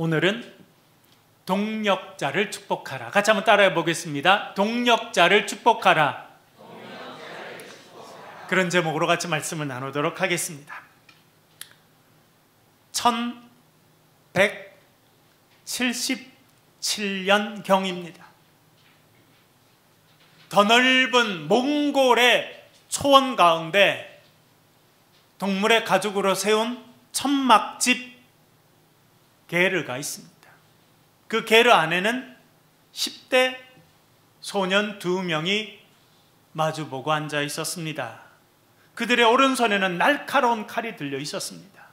오늘은 동력자를 축복하라. 같이 한번 따라해 보겠습니다. 동력자를 축복하라. 그런 제목으로 같이 말씀을 나누도록 하겠습니다. 1177년경입니다. 더 넓은 몽골의 초원 가운데 동물의 가죽으로 세운 천막집 게르가 있습니다. 그 게르 안에는 10대 소년 2명이 마주보고 앉아 있었습니다. 그들의 오른손에는 날카로운 칼이 들려 있었습니다.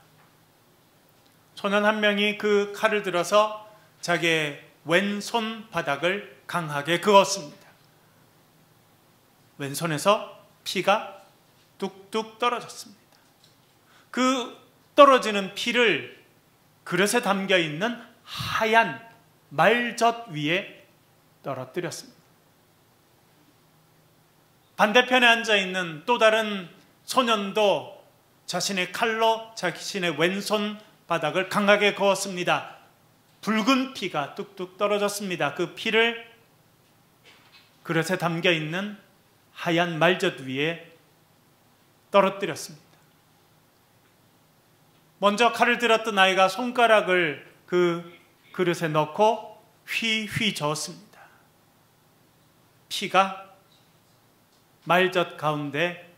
소년 한 명이 그 칼을 들어서 자기의 왼손 바닥을 강하게 그었습니다. 왼손에서 피가 뚝뚝 떨어졌습니다. 그 떨어지는 피를 그릇에 담겨 있는 하얀 말젓 위에 떨어뜨렸습니다. 반대편에 앉아 있는 또 다른 소년도 자신의 칼로 자신의 왼손 바닥을 강하게 그었습니다. 붉은 피가 뚝뚝 떨어졌습니다. 그 피를 그릇에 담겨 있는 하얀 말젓 위에 떨어뜨렸습니다. 먼저 칼을 들었던 아이가 손가락을 그 그릇에 넣고 휘휘 저었습니다. 피가 말젓 가운데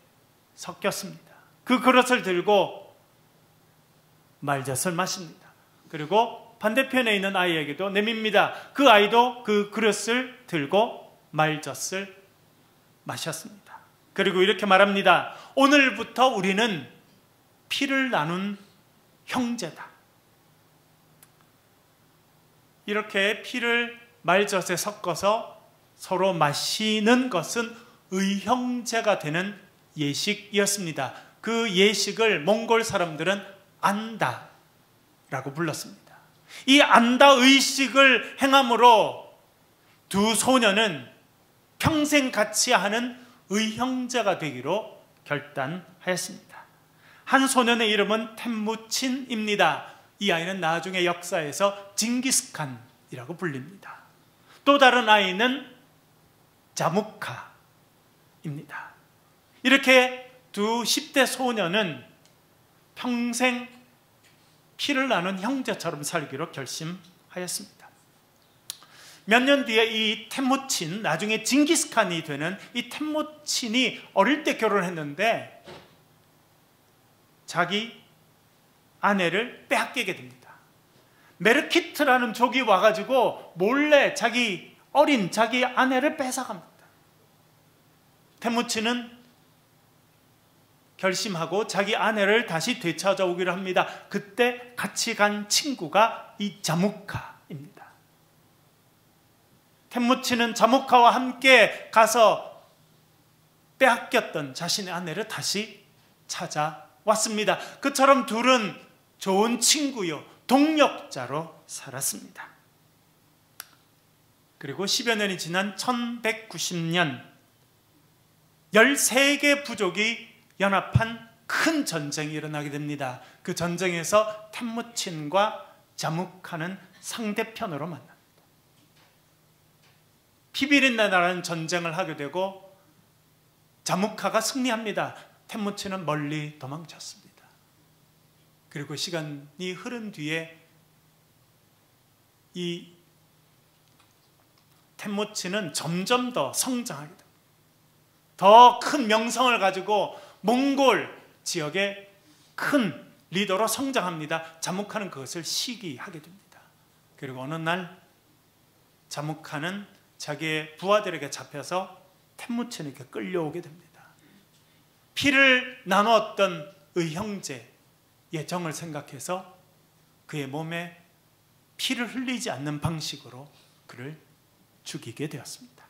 섞였습니다. 그 그릇을 들고 말젓을 마십니다. 그리고 반대편에 있는 아이에게도 내밉니다. 그 아이도 그 그릇을 들고 말젓을 마셨습니다. 그리고 이렇게 말합니다. 오늘부터 우리는 피를 나눈 형제다. 이렇게 피를 말젓에 섞어서 서로 마시는 것은 의형제가 되는 예식이었습니다. 그 예식을 몽골 사람들은 안다라고 불렀습니다. 이 안다 의식을 행함으로 두 소년은 평생 같이 하는 의형제가 되기로 결단하였습니다. 한 소년의 이름은 템무친입니다. 이 아이는 나중에 역사에서 징기스칸이라고 불립니다. 또 다른 아이는 자무카입니다. 이렇게 두 10대 소년은 평생 피를 나눈 형제처럼 살기로 결심하였습니다. 몇 년 뒤에 이 템무친, 나중에 징기스칸이 되는 이 템무친이 어릴 때 결혼했는데 자기 아내를 빼앗기게 됩니다. 메르키트라는 족이 와가지고 몰래 자기 아내를 뺏어갑니다. 템무친은 결심하고 자기 아내를 다시 되찾아오기로 합니다. 그때 같이 간 친구가 이 자무카입니다. 템무친은 자무카와 함께 가서 빼앗겼던 자신의 아내를 다시 찾아왔습니다. 그처럼 둘은 좋은 친구요, 동력자로 살았습니다. 그리고 10여 년이 지난 1190년 13개 부족이 연합한 큰 전쟁이 일어나게 됩니다. 그 전쟁에서 템무친과 자무카는 상대편으로 만납니다. 피비린내나라는 전쟁을 하게 되고 자무카가 승리합니다. 템무친은 멀리 도망쳤습니다. 그리고 시간이 흐른 뒤에 이 템무친은 점점 더 성장하게 됩니다. 더 큰 명성을 가지고 몽골 지역의 큰 리더로 성장합니다. 자무카는 그것을 시기하게 됩니다. 그리고 어느 날 자무카는 자기의 부하들에게 잡혀서 템무친에게 끌려오게 됩니다. 피를 나누었던 의형제의 정을 생각해서 그의 몸에 피를 흘리지 않는 방식으로 그를 죽이게 되었습니다.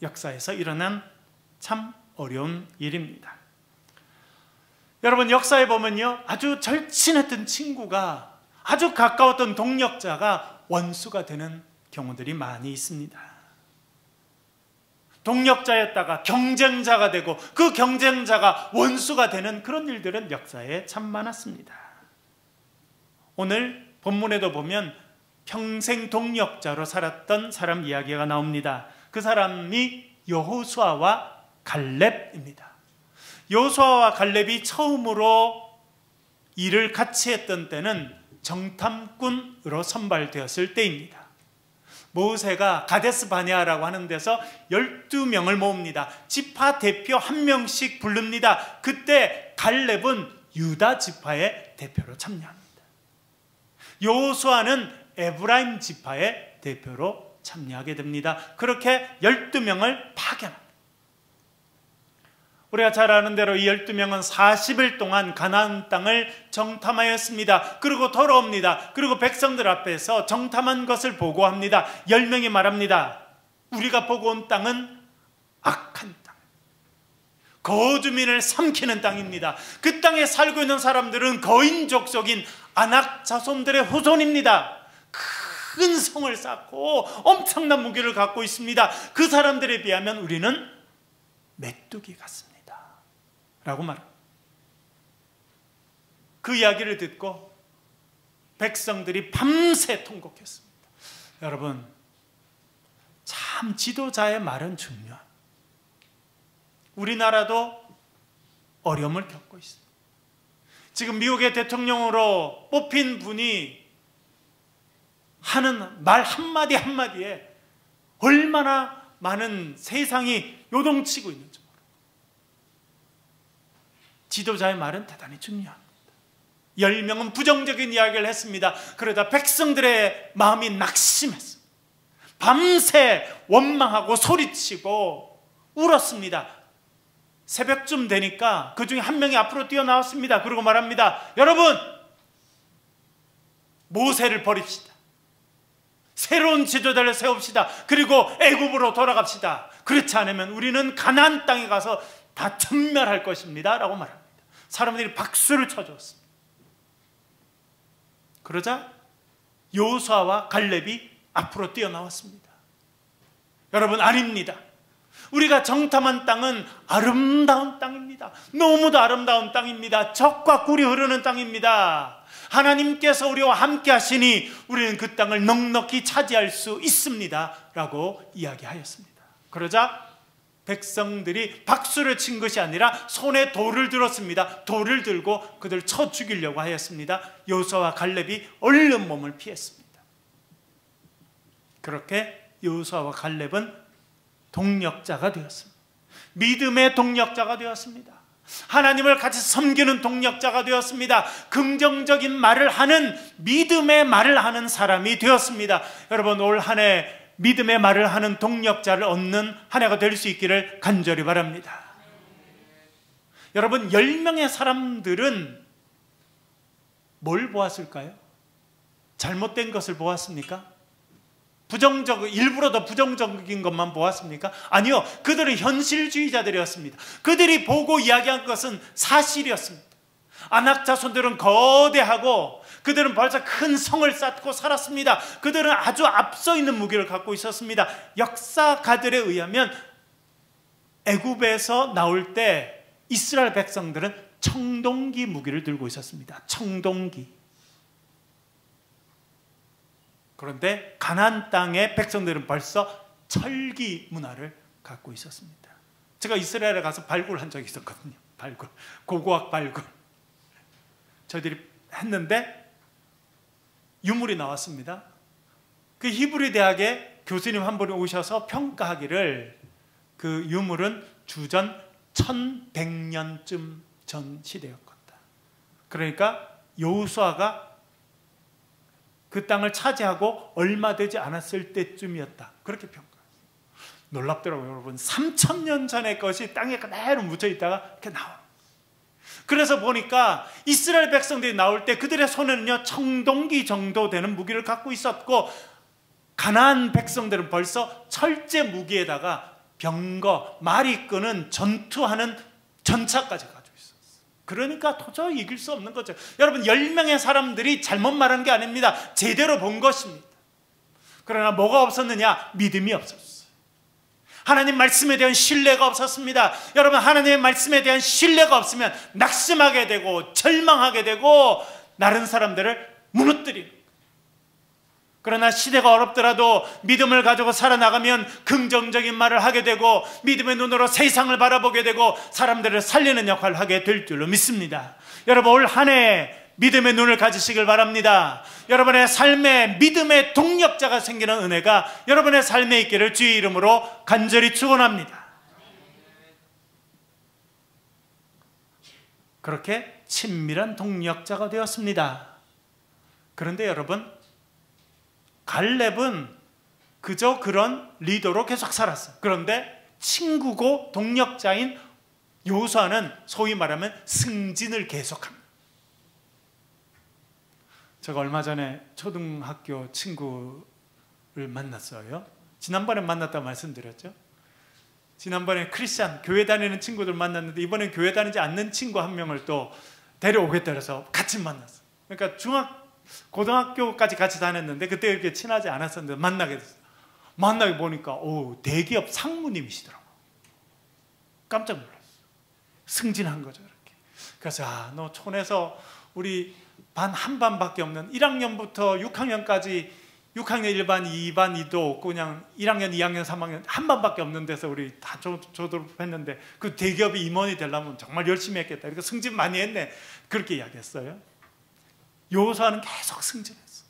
역사에서 일어난 참 어려운 일입니다. 여러분, 역사에 보면요, 아주 절친했던 친구가, 아주 가까웠던 동력자가 원수가 되는 경우들이 많이 있습니다. 동력자였다가 경쟁자가 되고 그 경쟁자가 원수가 되는 그런 일들은 역사에 참 많았습니다. 오늘 본문에도 보면 평생 동역자로 살았던 사람 이야기가 나옵니다. 그 사람이 여호수아와 갈렙입니다. 여호수아와 갈렙이 처음으로 일을 같이 했던 때는 정탐꾼으로 선발되었을 때입니다. 모세가 가데스 바네아라고 하는 데서 12명을 모읍니다. 지파 대표 한 명씩 부릅니다. 그때 갈렙은 유다 지파의 대표로 참여합니다. 여호수아는 에브라임 지파의 대표로 참여하게 됩니다. 그렇게 12명을 파견합니다. 우리가 잘 아는 대로 이 12명은 40일 동안 가나안 땅을 정탐하였습니다. 그리고 돌아옵니다. 그리고 백성들 앞에서 정탐한 것을 보고합니다. 10명이 말합니다. 우리가 보고 온 땅은 악한 땅, 거주민을 삼키는 땅입니다. 그 땅에 살고 있는 사람들은 거인족속인 아낙 자손들의 후손입니다. 큰 성을 쌓고 엄청난 무기를 갖고 있습니다. 그 사람들에 비하면 우리는 메뚜기 같습니다 라고 말합니다. 그 이야기를 듣고 백성들이 밤새 통곡했습니다. 여러분, 참 지도자의 말은 중요합니다. 우리나라도 어려움을 겪고 있습니다. 지금 미국의 대통령으로 뽑힌 분이 하는 말 한마디 한마디에 얼마나 많은 세상이 요동치고 있는지 모릅니다. 지도자의 말은 대단히 중요합니다. 10명은 부정적인 이야기를 했습니다. 그러다 백성들의 마음이 낙심했습니다. 밤새 원망하고 소리치고 울었습니다. 새벽쯤 되니까 그 중에 한 명이 앞으로 뛰어나왔습니다. 그리고 말합니다. 여러분, 모세를 버립시다. 새로운 지도자를 세웁시다. 그리고 애굽으로 돌아갑시다. 그렇지 않으면 우리는 가나안 땅에 가서 다 전멸할 것입니다 라고 말합니다. 사람들이 박수를 쳐줬습니다. 그러자 여호수아와 갈렙이 앞으로 뛰어나왔습니다. 여러분, 아닙니다. 우리가 정탐한 땅은 아름다운 땅입니다. 너무도 아름다운 땅입니다. 젖과 꿀이 흐르는 땅입니다. 하나님께서 우리와 함께 하시니 우리는 그 땅을 넉넉히 차지할 수 있습니다 라고 이야기하였습니다. 그러자 백성들이 박수를 친 것이 아니라 손에 돌을 들었습니다. 돌을 들고 그들 쳐 죽이려고 하였습니다. 여호수아와 갈렙이 얼른 몸을 피했습니다. 그렇게 여호수아와 갈렙은 동력자가 되었습니다. 믿음의 동력자가 되었습니다. 하나님을 같이 섬기는 동력자가 되었습니다. 긍정적인 말을 하는, 믿음의 말을 하는 사람이 되었습니다. 여러분, 올 한 해 믿음의 말을 하는 동력자를 얻는 한 해가 될 수 있기를 간절히 바랍니다. 여러분, 10명의 사람들은 뭘 보았을까요? 잘못된 것을 보았습니까? 일부러 더 부정적인 것만 보았습니까? 아니요, 그들은 현실주의자들이었습니다. 그들이 보고 이야기한 것은 사실이었습니다. 아낙 자손들은 거대하고 그들은 벌써 큰 성을 쌓고 살았습니다. 그들은 아주 앞서 있는 무기를 갖고 있었습니다. 역사가들에 의하면 애굽에서 나올 때 이스라엘 백성들은 청동기 무기를 들고 있었습니다. 청동기. 그런데 가나안 땅의 백성들은 벌써 철기 문화를 갖고 있었습니다. 제가 이스라엘에 가서 발굴한 적이 있었거든요. 고고학 발굴. 저희들이 했는데 유물이 나왔습니다. 그 히브리 대학의 교수님 한 분이 오셔서 평가하기를 그 유물은 주전 1100년쯤 전 시대였다. 그러니까 여호수아가 그 땅을 차지하고 얼마 되지 않았을 때쯤이었다. 그렇게 평가했어요. 놀랍더라고요, 여러분. 3000년 전의 것이 땅에 그대로 묻혀 있다가 이렇게 나와요. 그래서 보니까 이스라엘 백성들이 나올 때 그들의 손에는요, 청동기 정도 되는 무기를 갖고 있었고, 가나안 백성들은 벌써 철제 무기에다가 병거, 말이 끄는 전투하는 전차까지 가지고 있었어요. 그러니까 도저히 이길 수 없는 거죠. 여러분, 10명의 사람들이 잘못 말한 게 아닙니다. 제대로 본 것입니다. 그러나 뭐가 없었느냐? 믿음이 없었어요. 하나님 말씀에 대한 신뢰가 없었습니다. 여러분, 하나님의 말씀에 대한 신뢰가 없으면 낙심하게 되고 절망하게 되고 다른 사람들을 무너뜨리는, 그러나 시대가 어렵더라도 믿음을 가지고 살아나가면 긍정적인 말을 하게 되고 믿음의 눈으로 세상을 바라보게 되고 사람들을 살리는 역할을 하게 될 줄로 믿습니다. 여러분, 올 한 해 믿음의 눈을 가지시길 바랍니다. 여러분의 삶에 믿음의 동력자가 생기는 은혜가 여러분의 삶에 있기를 주의 이름으로 간절히 축원합니다. 그렇게 친밀한 동력자가 되었습니다. 그런데 여러분, 갈렙은 그저 그런 리더로 계속 살았어요. 그런데 친구고 동력자인 여호수아는 소위 말하면 승진을 계속합니다. 제가 얼마 전에 초등학교 친구를 만났어요. 지난번에 만났다고 말씀드렸죠. 지난번에 크리스찬 교회 다니는 친구들 만났는데 이번엔 교회 다니지 않는 친구 한 명을 또 데려오겠다 해서 같이 만났어요. 그러니까 고등학교까지 같이 다녔는데 그때 이렇게 친하지 않았었는데 만나게 됐어요. 만나게 보니까 대기업 상무님이시더라고요. 깜짝 놀랐어요. 승진한 거죠, 이렇게. 그래서 너 촌에서 우리 반 한 반밖에 없는 1학년부터 6학년까지 6학년 1반, 2반, 2도 없고 그냥 1학년, 2학년, 3학년 한 반밖에 없는 데서 우리 다 졸업했는데 그 대기업이 임원이 되려면 정말 열심히 했겠다. 그러니까 승진 많이 했네. 그렇게 이야기했어요. 여호수아는 계속 승진했어.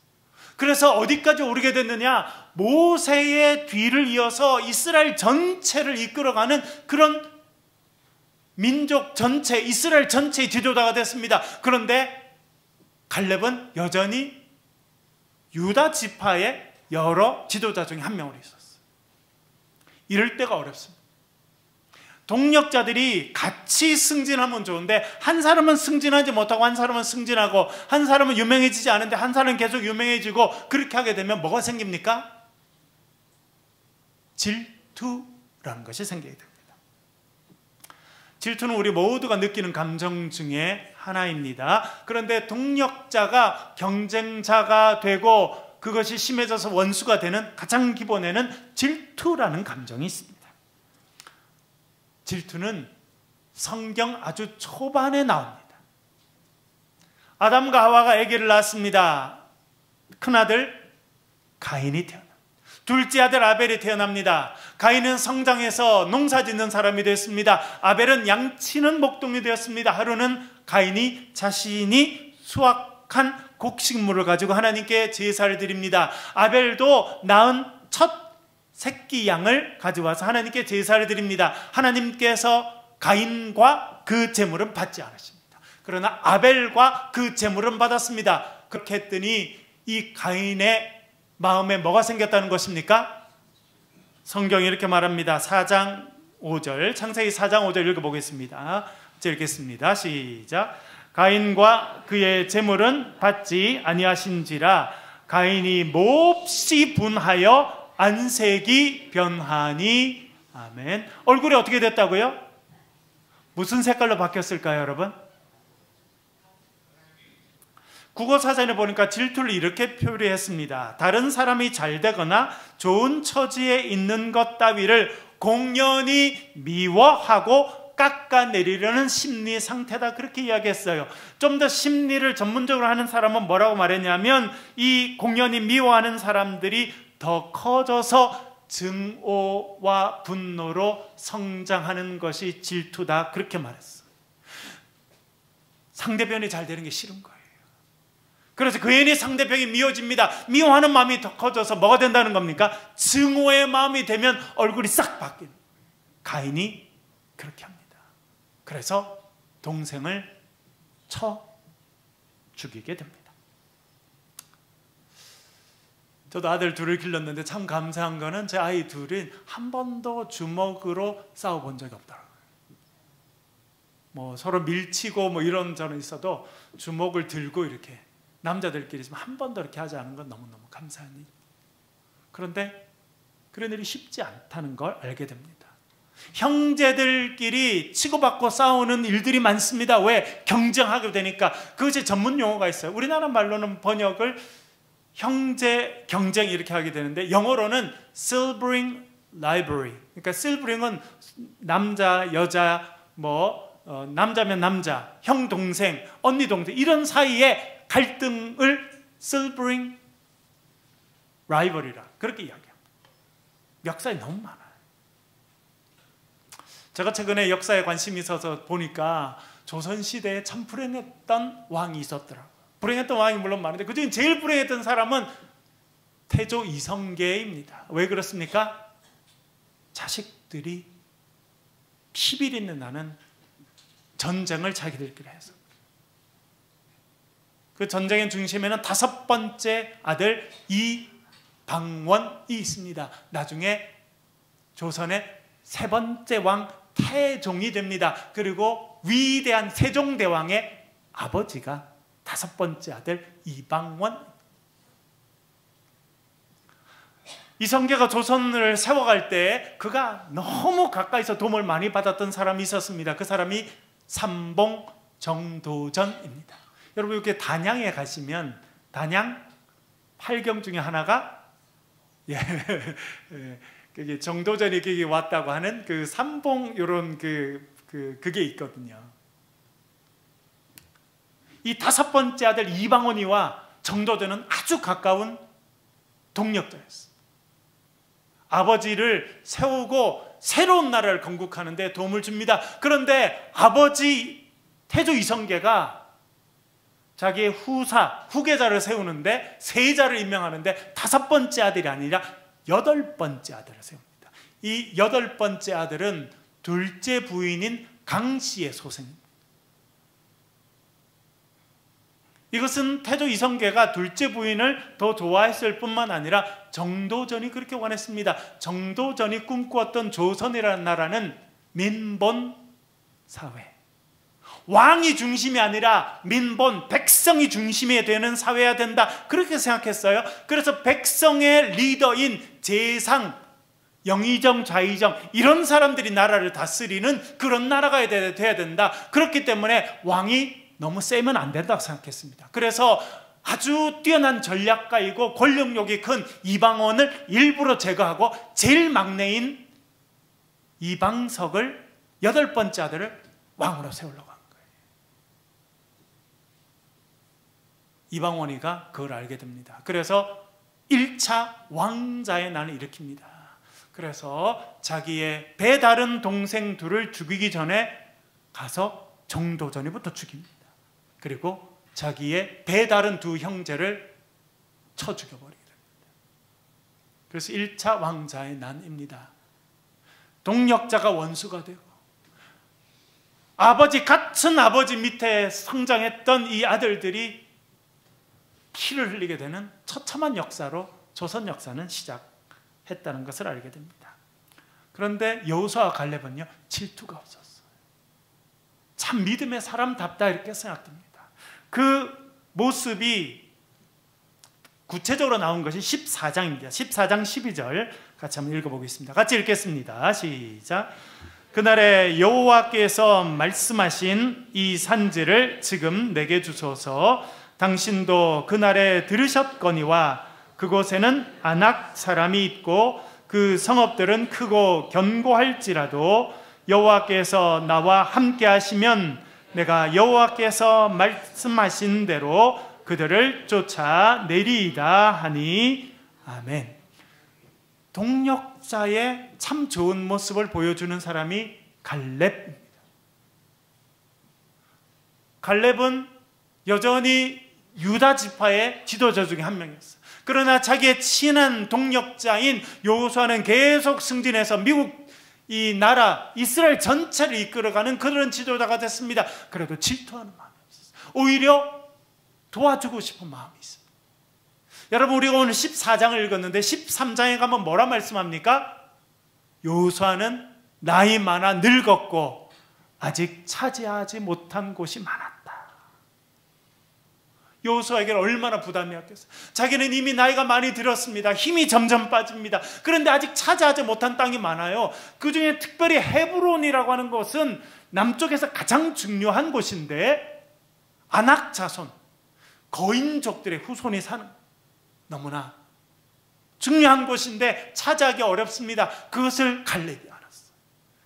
그래서 어디까지 오르게 됐느냐? 모세의 뒤를 이어서 이스라엘 전체를 이끌어가는 그런 민족 전체, 이스라엘 전체의 지도자가 됐습니다. 그런데 갈렙은 여전히 유다 지파의 여러 지도자 중에 한 명으로 있었어요. 이럴 때가 어렵습니다. 동력자들이 같이 승진하면 좋은데 한 사람은 승진하지 못하고 한 사람은 승진하고 한 사람은 유명해지지 않은데 한 사람은 계속 유명해지고 그렇게 하게 되면 뭐가 생깁니까? 질투라는 것이 생기게 됩니다. 질투는 우리 모두가 느끼는 감정 중에 하나입니다. 그런데 동력자가 경쟁자가 되고 그것이 심해져서 원수가 되는 가장 기본에는 질투라는 감정이 있습니다. 질투는 성경 아주 초반에 나옵니다. 아담과 하와가 아기를 낳았습니다. 큰아들 가인이 태어납니다. 둘째 아들 아벨이 태어납니다. 가인은 성장해서 농사짓는 사람이 됐습니다. 아벨은 양치는 목동이 되었습니다. 하루는 가인이 자신이 수확한 곡식물을 가지고 하나님께 제사를 드립니다. 아벨도 낳은 첫 새끼 양을 가져와서 하나님께 제사를 드립니다. 하나님께서 가인과 그 제물은 받지 않으십니다. 그러나 아벨과 그 제물은 받았습니다. 그렇게 했더니 이 가인의 마음에 뭐가 생겼다는 것입니까? 성경이 이렇게 말합니다. 4장 5절, 창세기 4장 5절 읽어보겠습니다. 읽겠습니다. 시작. 가인과 그의 제물은 받지 아니하신지라 가인이 몹시 분하여 안색이 변하니. 아멘. 얼굴이 어떻게 됐다고요? 무슨 색깔로 바뀌었을까요, 여러분? 국어사전에 보니까 질투를 이렇게 표현했습니다. 다른 사람이 잘 되거나 좋은 처지에 있는 것 따위를 공연히 미워하고 깎아내리려는 심리 상태다, 그렇게 이야기했어요. 좀 더 심리를 전문적으로 하는 사람은 뭐라고 말했냐면 이 공연히 미워하는 사람들이 더 커져서 증오와 분노로 성장하는 것이 질투다, 그렇게 말했어요. 상대편이 잘 되는 게 싫은 거예요. 그래서 괜히 상대편이 미워집니다. 미워하는 마음이 더 커져서 뭐가 된다는 겁니까? 증오의 마음이 되면 얼굴이 싹 바뀌는. 가인이 그렇게 합니다. 그래서 동생을 쳐 죽이게 됩니다. 저도 아들 둘을 길렀는데 참 감사한 거는 제 아이 둘이 한 번도 주먹으로 싸워본 적이 없더라고요. 뭐 서로 밀치고 뭐 이런 저는 있어도 주먹을 들고 이렇게 남자들끼리 한 번도 이렇게 하지 않은 건 너무너무 감사한 일. 그런데 그런 일이 쉽지 않다는 걸 알게 됩니다. 형제들끼리 치고받고 싸우는 일들이 많습니다. 왜? 경쟁하게 되니까. 그것이 전문 용어가 있어요. 우리나라 말로는 번역을 형제 경쟁 이렇게 하게 되는데 영어로는 sibling rivalry. 그러니까 sibling은 남자, 여자, 남자면 남자, 형, 동생, 언니, 동생 이런 사이에 갈등을 sibling 라이벌이라 그렇게 이야기합니다. 역사에 너무 많아요. 제가 최근에 역사에 관심이 있어서 보니까 조선시대에 참 불행했던 왕이 있었더라고요. 불행했던 왕이 물론 많은데 그중에 제일 불행했던 사람은 태조 이성계입니다. 왜 그렇습니까? 자식들이 피비리 나는 전쟁을 자기들끼리 해서 그 전쟁의 중심에는 5번째 아들 이방원이 있습니다. 나중에 조선의 3번째 왕 태종이 됩니다. 그리고 위대한 세종대왕의 아버지가 5번째 아들 이방원. 이성계가 조선을 세워갈 때 그가 너무 가까이서 도움을 많이 받았던 사람이 있었습니다. 그 사람이 삼봉 정도전입니다. 여러분 이렇게 단양에 가시면 단양 8경 중에 하나가 정도전이 거기 왔다고 하는 그 삼봉 이런 그게 있거든요. 이 5번째 아들 이방원이와 정도전은 아주 가까운 동력자였어요. 아버지를 세우고 새로운 나라를 건국하는 데 도움을 줍니다. 그런데 아버지 태조 이성계가 자기의 후계자를 세우는데 세자를 임명하는데 5번째 아들이 아니라 8번째 아들을 세웁니다. 이 8번째 아들은 둘째 부인인 강씨의 소생입니다. 이것은 태조 이성계가 둘째 부인을 더 좋아했을 뿐만 아니라 정도전이 그렇게 원했습니다. 정도전이 꿈꾸었던 조선이라는 나라는 민본 사회, 왕이 중심이 아니라 민본, 백성이 중심이 되는 사회여야 된다, 그렇게 생각했어요. 그래서 백성의 리더인 재상, 영의정, 좌의정 이런 사람들이 나라를 다스리는 그런 나라가 돼야 된다. 그렇기 때문에 왕이 너무 세면 안 된다고 생각했습니다. 그래서 아주 뛰어난 전략가이고 권력욕이 큰 이방원을 일부러 제거하고 제일 막내인 이방석을 8번째 아들을 왕으로 세우려고 한 거예요. 이방원이가 그걸 알게 됩니다. 그래서 1차 왕자의 난을 일으킵니다. 그래서 자기의 배다른 동생 둘을 죽이기 전에 가서 정도전이부터 죽입니다. 그리고 자기의 배다른 2 형제를 쳐 죽여버리게 됩니다. 그래서 1차 왕자의 난입니다. 동력자가 원수가 되고 같은 아버지 밑에 성장했던 이 아들들이 피를 흘리게 되는 처참한 역사로 조선 역사는 시작했다는 것을 알게 됩니다. 그런데 여호수아와 갈렙은요, 질투가 없었어요. 참 믿음의 사람답다 이렇게 생각됩니다. 그 모습이 구체적으로 나온 것이 14장입니다. 14장 12절 같이 한번 읽어보겠습니다. 같이 읽겠습니다. 시작. 그날에 여호와께서 말씀하신 이 산지를 지금 내게 주소서. 당신도 그날에 들으셨거니와 그곳에는 아낙 사람이 있고 그 성읍들은 크고 견고할지라도 여호와께서 나와 함께 하시면 내가 여호와께서 말씀하신 대로 그들을 쫓아내리이다 하니 아멘. 동력자의 참 좋은 모습을 보여주는 사람이 갈렙입니다. 갈렙은 여전히 유다 지파의 지도자 중에 한 명이었어요. 그러나 자기의 친한 동력자인 여호수아는 계속 승진해서 미국 이 나라 이스라엘 전체를 이끌어가는 그런 지도자가 됐습니다. 그래도 질투하는 마음이 없었어요. 오히려 도와주고 싶은 마음이 있습니다. 여러분 우리가 오늘 14장을 읽었는데 13장에 가면 뭐라 말씀합니까? 여호수아는 나이 많아 늙었고 아직 차지하지 못한 곳이 많았다. 여호수아에게는 얼마나 부담이었겠어요. 자기는 이미 나이가 많이 들었습니다. 힘이 점점 빠집니다. 그런데 아직 차지하지 못한 땅이 많아요. 그 중에 특별히 헤브론이라고 하는 곳은 남쪽에서 가장 중요한 곳인데 아낙 자손, 거인족들의 후손이 사는 너무나 중요한 곳인데 차지하기 어렵습니다. 그것을 갈렙이 알았어요.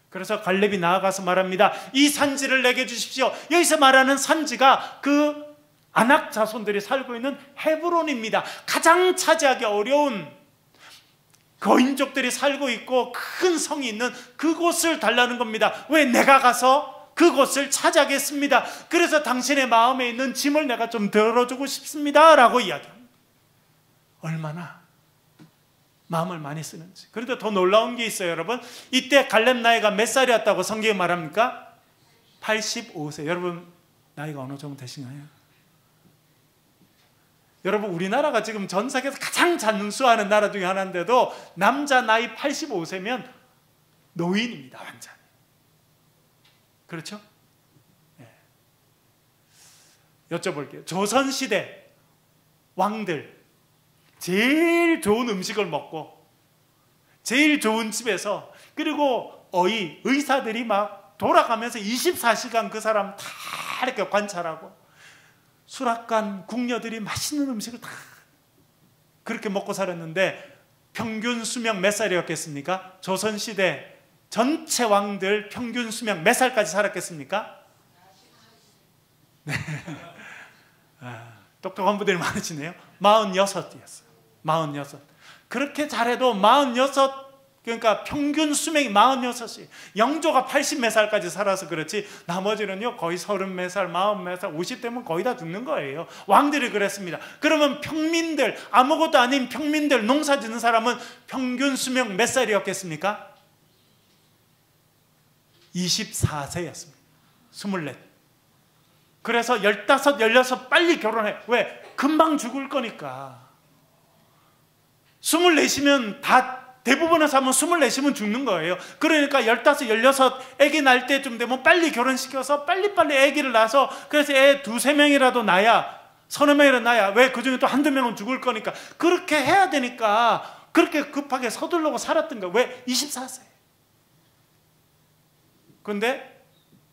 그래서 갈렙이 나아가서 말합니다. 이 산지를 내게 주십시오. 여기서 말하는 산지가 그 아낙 자손들이 살고 있는 헤브론입니다. 가장 차지하기 어려운 거인족들이 살고 있고 큰 성이 있는 그곳을 달라는 겁니다. 왜? 내가 가서 그곳을 차지하겠습니다. 그래서 당신의 마음에 있는 짐을 내가 좀 덜어주고 싶습니다 라고 이야기합니다. 얼마나 마음을 많이 쓰는지. 그런데 더 놀라운 게 있어요, 여러분. 이때 갈렙 나이가 몇 살이었다고 성경이 말합니까? 85세. 여러분 나이가 어느 정도 되시나요? 여러분 우리나라가 지금 전 세계에서 가장 장수하는 나라 중에 하나인데도 남자 나이 85세면 노인입니다, 완전히. 그렇죠? 네. 여쭤볼게요. 조선시대 왕들 제일 좋은 음식을 먹고 제일 좋은 집에서, 그리고 의사들이 막 돌아가면서 24시간 그 사람 다 이렇게 관찰하고, 수락관 궁녀들이 맛있는 음식을 다 그렇게 먹고 살았는데 평균 수명 몇 살이었겠습니까? 조선시대 전체 왕들 평균 수명 몇 살까지 살았겠습니까? 네. 똑똑한 분들이 많으시네요. 46이었어요. 46. 그렇게 잘해도 46, 그러니까 평균 수명이 46이, 영조가 80 몇 살까지 살아서 그렇지 나머지는요 거의 30 몇 살, 40 몇 살, 50대면 거의 다 죽는 거예요. 왕들이 그랬습니다. 그러면 평민들, 아무것도 아닌 평민들, 농사 짓는 사람은 평균 수명 몇 살이었겠습니까? 24세였습니다. 24. 그래서 15, 16 빨리 결혼해. 왜? 금방 죽을 거니까. 24시면 다, 대부분의 사람은 24시면 죽는 거예요. 그러니까 15, 16 아기 날 때쯤 되면 빨리 결혼시켜서 빨리빨리 아기를 낳아서, 그래서 애 2, 3명이라도 낳아야, 30명이라도 낳아야, 왜? 그 중에 또 1, 2명은 죽을 거니까 그렇게 해야 되니까 그렇게 급하게 서두르고 살았던 거예요. 왜? 24세. 그런데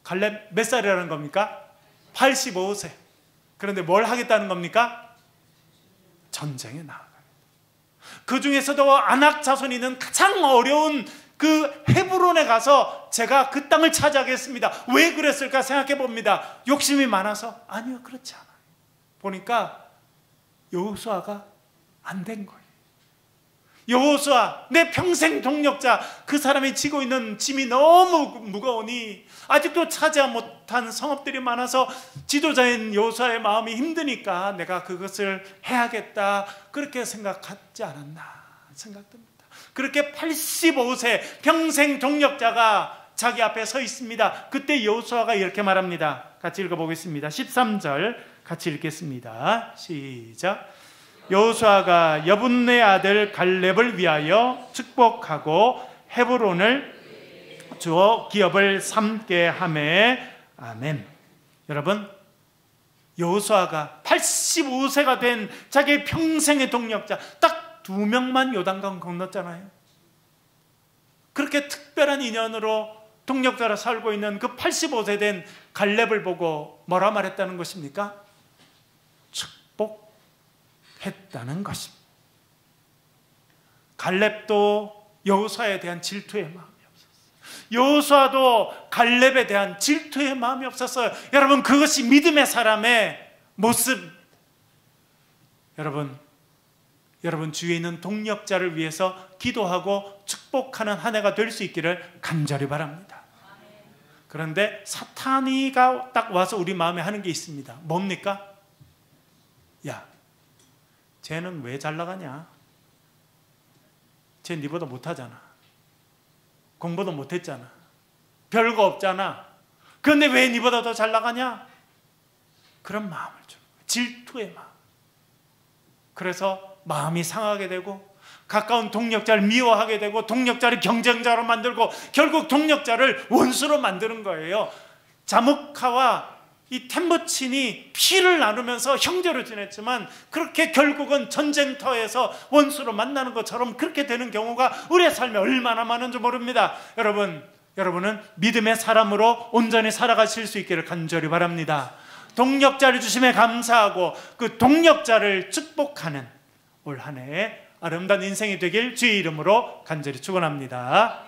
갈렙 몇 살이라는 겁니까? 85세. 그런데 뭘 하겠다는 겁니까? 전쟁에 나아갑니다. 그 중에서도 아낙 자손이 있는 가장 어려운 그 헤브론에 가서 제가 그 땅을 차지하겠습니다. 왜 그랬을까 생각해 봅니다. 욕심이 많아서? 아니요, 그렇지 않아요. 보니까 여호수아가 안 된 거예요. 여호수아, 내 평생 동력자, 그 사람이 지고 있는 짐이 너무 무거우니 아직도 차지하지 못한 성읍들이 많아서 지도자인 여호수아의 마음이 힘드니까 내가 그것을 해야겠다, 그렇게 생각하지 않았나 생각됩니다. 그렇게 85세 평생 동력자가 자기 앞에 서 있습니다. 그때 여호수아가 이렇게 말합니다. 같이 읽어보겠습니다. 13절 같이 읽겠습니다. 시작. 여호수아가 여분네 아들 갈렙을 위하여 축복하고 헤브론을 주어 기업을 삼게 하매. 아멘. 여러분, 여호수아가 85세가 된 자기 평생의 동력자 딱 2명만 요단강 건넜잖아요. 그렇게 특별한 인연으로 동력자로 살고 있는 그 85세 된 갈렙을 보고 뭐라 말했다는 것입니까? 했다는 것입니다. 갈렙도 여호수아에 대한 질투의 마음이 없었어요. 여호수아도 갈렙에 대한 질투의 마음이 없었어요. 여러분, 그것이 믿음의 사람의 모습. 여러분 주위에 있는 동력자를 위해서 기도하고 축복하는 한 해가 될 수 있기를 간절히 바랍니다. 그런데 사탄이가 딱 와서 우리 마음에 하는 게 있습니다. 뭡니까? 야, 쟤는 왜 잘 나가냐? 쟤 니보다 못하잖아. 공부도 못했잖아. 별거 없잖아. 그런데 왜 니보다 더 잘 나가냐? 그런 마음을 줘. 질투의 마음. 그래서 마음이 상하게 되고 가까운 동력자를 미워하게 되고 동력자를 경쟁자로 만들고 결국 동력자를 원수로 만드는 거예요. 자무카와 이 템무친이 피를 나누면서 형제로 지냈지만 그렇게 결국은 전쟁터에서 원수로 만나는 것처럼 그렇게 되는 경우가 우리의 삶에 얼마나 많은지 모릅니다. 여러분은 믿음의 사람으로 온전히 살아가실 수 있기를 간절히 바랍니다. 동력자를 주심에 감사하고 그 동력자를 축복하는 올 한 해의 아름다운 인생이 되길 주의 이름으로 간절히 축원합니다.